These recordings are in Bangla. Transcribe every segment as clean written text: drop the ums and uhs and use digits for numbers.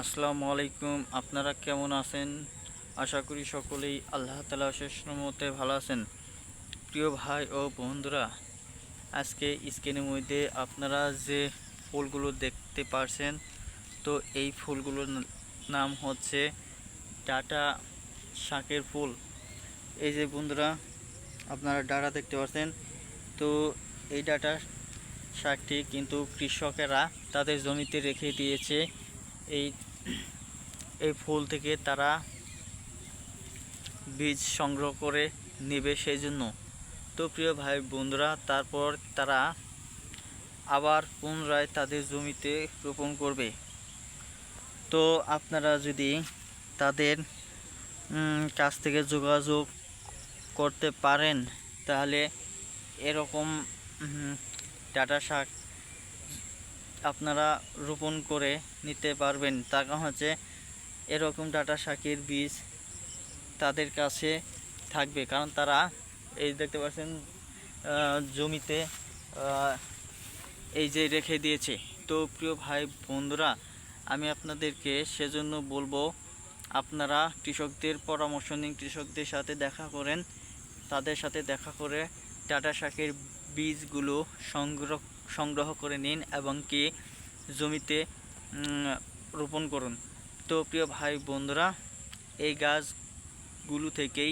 আসসালামু আলাইকুম। আপনারা কেমন আছেন? আশা করি সকলেই আল্লাহ তাআলা অশেষ রহমতে ভালো আছেন। প্রিয় ভাই ও বন্ধুরা, আজকে স্ক্রিনের মধ্যে আপনারা যে ফুলগুলো দেখতে পারছেন, তো এই ফুলগুলোর নাম হচ্ছে ডাটা শাকের ফুল। এই যে বন্ধুরা, আপনারা ডাটা দেখতে পাচ্ছেন। তো এই ডাটা শাকটি কিন্তু কৃষকেরা তাদের জমিতে রেখে দিয়েছে। এই এই ফুল থেকে তারা বীজ সংগ্রহ করে নেবে সেই জন্য। তো প্রিয় ভাই বন্ধুরা, তারপর তারা আবার পুনরায় তাদের জমিতে রোপণ করবে। তো আপনারা যদি তাদের কাছ থেকে যোগাযোগ করতে পারেন, তাহলে এরকম ডাঁটা শাক আপনারা রোপণ করে নিতে পারবেন। তার কারণ হচ্ছে এরকম ডাঁটা শাকের বীজ তাদের কাছে থাকবে, কারণ তারা এই দেখতে পাচ্ছেন জমিতে এই যে রেখে দিয়েছে। তো প্রিয় ভাই বন্ধুরা, আমি আপনাদেরকে সেজন্য বলবো, আপনারা কৃষকদের পরামর্শ নিন, কৃষকদের সাথে দেখা করেন, তাদের সাথে দেখা করে ডাঁটা শাকের বীজগুলো সংগ্রহ করে নিন এবং কি জমিতে রোপণ করুন। তো প্রিয় ভাই বন্ধুরা, এই গাছগুলো থেকেই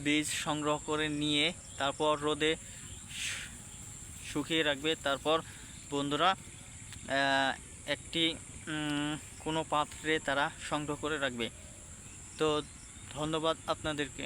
বীজ সংগ্রহ করে নিয়ে তারপর রোদে শুকিয়ে রাখবে। তারপর বন্ধুরা একটি কোনো পাত্রে তারা সংগ্রহ করে রাখবে। তো ধন্যবাদ আপনাদেরকে।